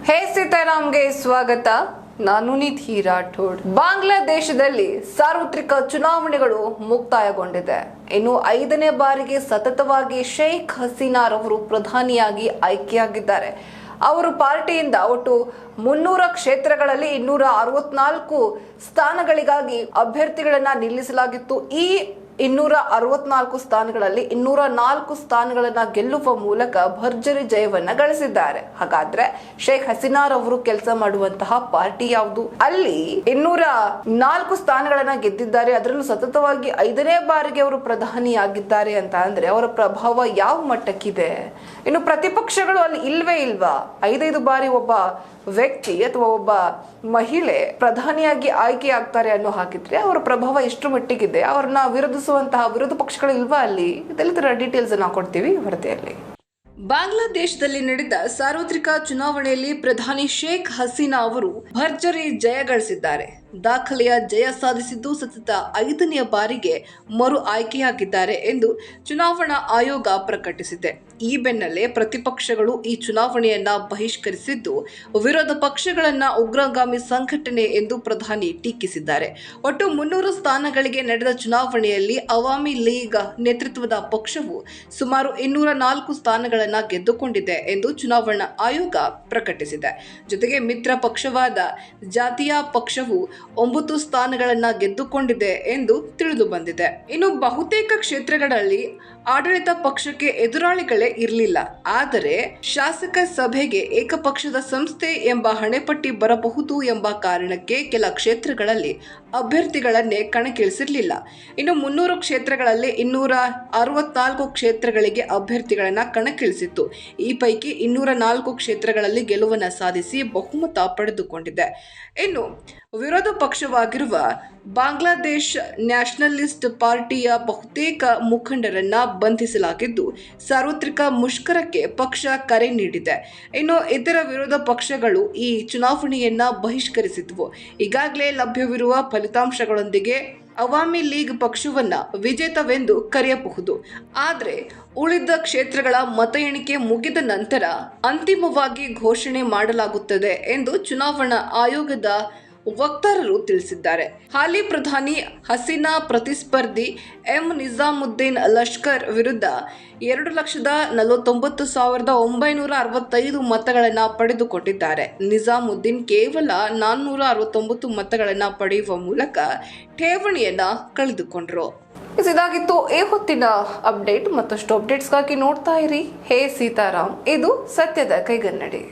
ಹೇ ಸೀತಾರಾಮ್ಗೆ ಸ್ವಾಗತ. ನಾನು ನಿಧಿ ರಾಠೋಡ್. ಬಾಂಗ್ಲಾದೇಶದಲ್ಲಿ ಸಾರ್ವತ್ರಿಕ ಚುನಾವಣೆಗಳು ಮುಕ್ತಾಯಗೊಂಡಿದೆ. ಇನ್ನು 5ನೇ ಬಾರಿಗೆ ಸತತವಾಗಿ ಶೇಖ್ ಹಸೀನಾರವರು ಪ್ರಧಾನಿಯಾಗಿ ಆಯ್ಕೆಯಾಗಿದ್ದಾರೆ. ಅವರು ಪಾರ್ಟಿಯಿಂದ ಒಟ್ಟು 300 ಕ್ಷೇತ್ರಗಳಲ್ಲಿ 264 ಸ್ಥಾನಗಳಿಗಾಗಿ ಅಭ್ಯರ್ಥಿಗಳನ್ನ ನಿಲ್ಲಿಸಲಾಗಿತ್ತು. ಈ 264 ಸ್ಥಾನಗಳಲ್ಲಿ 204 ಸ್ಥಾನಗಳನ್ನ ಗೆಲ್ಲುವ ಮೂಲಕ ಭರ್ಜರಿ ಜಯವನ್ನ ಗಳಿಸಿದ್ದಾರೆ. ಹಾಗಾದ್ರೆ ಶೇಖ್ ಹಸೀನಾರವರು ಕೆಲಸ ಮಾಡುವಂತಹ ಪಾರ್ಟಿ ಯಾವುದು? ಅಲ್ಲಿ 204 ಸ್ಥಾನಗಳನ್ನ ಗೆದ್ದಿದ್ದಾರೆ. ಅದರಲ್ಲೂ ಸತತವಾಗಿ 5ನೇ ಬಾರಿಗೆ ಅವರು ಪ್ರಧಾನಿಯಾಗಿದ್ದಾರೆ ಅಂತ ಅಂದ್ರೆ ಅವರ ಪ್ರಭಾವ ಯಾವ ಮಟ್ಟಕ್ಕಿದೆ? ಇನ್ನು ಪ್ರತಿಪಕ್ಷಗಳು ಅಲ್ಲಿ ಇಲ್ವೇ ಇಲ್ವಾ? 5 ಬಾರಿ ಒಬ್ಬ ವ್ಯಕ್ತಿ ಅಥವಾ ಒಬ್ಬ ಮಹಿಳೆ ಪ್ರಧಾನಿಯಾಗಿ ಆಯ್ಕೆ ಆಗ್ತಾರೆ ಅನ್ನೋ ಹಾಕಿದ್ರೆ ಅವರ ಪ್ರಭಾವ ಎಷ್ಟು ಮಟ್ಟಿಗಿದೆ? ಅವ್ರನ್ನ ವಿರೋಧಿಸುವಂತಹ ವಿರೋಧ ಪಕ್ಷಗಳು ಇಲ್ವಾ ಅಲ್ಲಿ? ಇದೆಲ್ಲದರ ಡೀಟೇಲ್ಸ್ ಅನ್ನ ಕೊಡ್ತೀವಿ ವರದಿಯಲ್ಲಿ. ಬಾಂಗ್ಲಾದೇಶದಲ್ಲಿ ನಡೆದ ಸಾರ್ವತ್ರಿಕ ಚುನಾವಣೆಯಲ್ಲಿ ಪ್ರಧಾನಿ ಶೇಖ್ ಹಸೀನಾ ಅವರು ಭರ್ಜರಿ ಜಯ ಗಳಿಸಿದ್ದಾರೆ. ದಾಖಲೆಯ ಜಯ ಸಾಧಿಸಿದ್ದು ಸತತ 5ನೇ ಬಾರಿಗೆ ಮರು ಆಯ್ಕೆಯಾಗಿದ್ದಾರೆ ಎಂದು ಚುನಾವಣಾ ಆಯೋಗ ಪ್ರಕಟಿಸಿದೆ. ಈ ಬೆನ್ನಲ್ಲೇ ಪ್ರತಿಪಕ್ಷಗಳು ಈ ಚುನಾವಣೆಯನ್ನ ಬಹಿಷ್ಕರಿಸಿದ್ದು ವಿರೋಧ ಪಕ್ಷಗಳನ್ನ ಉಗ್ರಗಾಮಿ ಸಂಘಟನೆ ಎಂದು ಪ್ರಧಾನಿ ಟೀಕಿಸಿದ್ದಾರೆ. ಒಟ್ಟು 300 ಸ್ಥಾನಗಳಿಗೆ ನಡೆದ ಚುನಾವಣೆಯಲ್ಲಿ ಅವಾಮಿ ಲೀಗ್ ನೇತೃತ್ವದ ಪಕ್ಷವು ಸುಮಾರು 204 ಸ್ಥಾನಗಳನ್ನು ಗೆದ್ದುಕೊಂಡಿದೆ ಎಂದು ಚುನಾವಣಾ ಆಯೋಗ ಪ್ರಕಟಿಸಿದೆ. ಜೊತೆಗೆ ಮಿತ್ರ ಪಕ್ಷವಾದ ಜಾತೀಯ ಪಕ್ಷವು 9 ಸ್ಥಾನಗಳನ್ನ ಗೆದ್ದುಕೊಂಡಿದೆ ಎಂದು ತಿಳಿದು ಬಂದಿದೆ. ಇನ್ನು ಬಹುತೇಕ ಕ್ಷೇತ್ರಗಳಲ್ಲಿ ಆಡಳಿತ ಪಕ್ಷಕ್ಕೆ ಎದುರಾಳಿಗಳೇ ಇರಲಿಲ್ಲ. ಆದರೆ ಶಾಸಕ ಸಭೆಗೆ ಏಕಪಕ್ಷದ ಸಂಸ್ಥೆ ಎಂಬ ಹಣೆಪಟ್ಟಿ ಬರಬಹುದು ಎಂಬ ಕಾರಣಕ್ಕೆ ಕೆಲ ಕ್ಷೇತ್ರಗಳಲ್ಲಿ ಅಭ್ಯರ್ಥಿಗಳನ್ನೇ ಕಣಕ್ಕಿಳಿಸಿರಲಿಲ್ಲ. ಇನ್ನು 300 ಕ್ಷೇತ್ರಗಳಲ್ಲಿ 264 ಕ್ಷೇತ್ರಗಳಿಗೆ ಅಭ್ಯರ್ಥಿಗಳನ್ನ ಕಣಕ್ಕಿಳಿಸಿತ್ತು. ಈ ಪೈಕಿ 204 ಕ್ಷೇತ್ರಗಳಲ್ಲಿ ಗೆಲುವನ್ನು ಸಾಧಿಸಿ ಬಹುಮತ ಪಡೆದುಕೊಂಡಿದೆ. ಇನ್ನು ವಿರೋಧ ಪಕ್ಷವಾಗಿರುವ ಬಾಂಗ್ಲಾದೇಶ್ ನ್ಯಾಷನಲಿಸ್ಟ್ ಪಾರ್ಟಿಯ ಬಹುತೇಕ ಮುಖಂಡರನ್ನ ಬಂಧಿಸಲಾಗಿದ್ದು ಸಾರ್ವತ್ರಿಕ ಮುಷ್ಕರಕ್ಕೆ ಪಕ್ಷ ಕರೆ ನೀಡಿದೆ. ಇನ್ನು ಇತರ ವಿರೋಧ ಪಕ್ಷಗಳು ಈ ಚುನಾವಣೆಯನ್ನ ಬಹಿಷ್ಕರಿಸಿದ್ವು. ಈಗಾಗಲೇ ಲಭ್ಯವಿರುವ ಫಲಿತಾಂಶಗಳೊಂದಿಗೆ ಅವಾಮಿ ಲೀಗ್ ಪಕ್ಷವನ್ನ ವಿಜೇತವೆಂದು ಕರೆಯಬಹುದು. ಆದರೆ ಉಳಿದ ಕ್ಷೇತ್ರಗಳ ಮತ ಎಣಿಕೆ ಮುಗಿದ ನಂತರ ಅಂತಿಮವಾಗಿ ಘೋಷಣೆ ಮಾಡಲಾಗುತ್ತದೆ ಎಂದು ಚುನಾವಣಾ ಆಯೋಗದ ವಕ್ತಾರರು ತಿಳಿಸಿದ್ದಾರೆ. ಹಾಲಿ ಪ್ರಧಾನಿ ಹಸೀನಾ ಪ್ರತಿಸ್ಪರ್ಧಿ ನಿಜಾಮುದ್ದೀನ್ ಲಷ್ಕರ್ ವಿರುದ್ಧ 2,49,965 ಮತಗಳನ್ನು ಪಡೆದುಕೊಂಡಿದ್ದಾರೆ. ನಿಜಾಮುದ್ದೀನ್ ಕೇವಲ 469 ಮತಗಳನ್ನು ಪಡೆಯುವ ಮೂಲಕ ಠೇವಣಿಯನ್ನ ಕಳೆದುಕೊಂಡರು. ಇದಾಗಿತ್ತು ಈ ಹೊತ್ತಿನ ಅಪ್ಡೇಟ್. ಮತ್ತಷ್ಟು ಅಪ್ಡೇಟ್ಸ್ಗಾಗಿ ನೋಡ್ತಾ ಇರಿ ಹೇ ಸೀತಾರಾಮ್. ಇದು ಸತ್ಯದ ಕೈಗನ್ನಡಿ.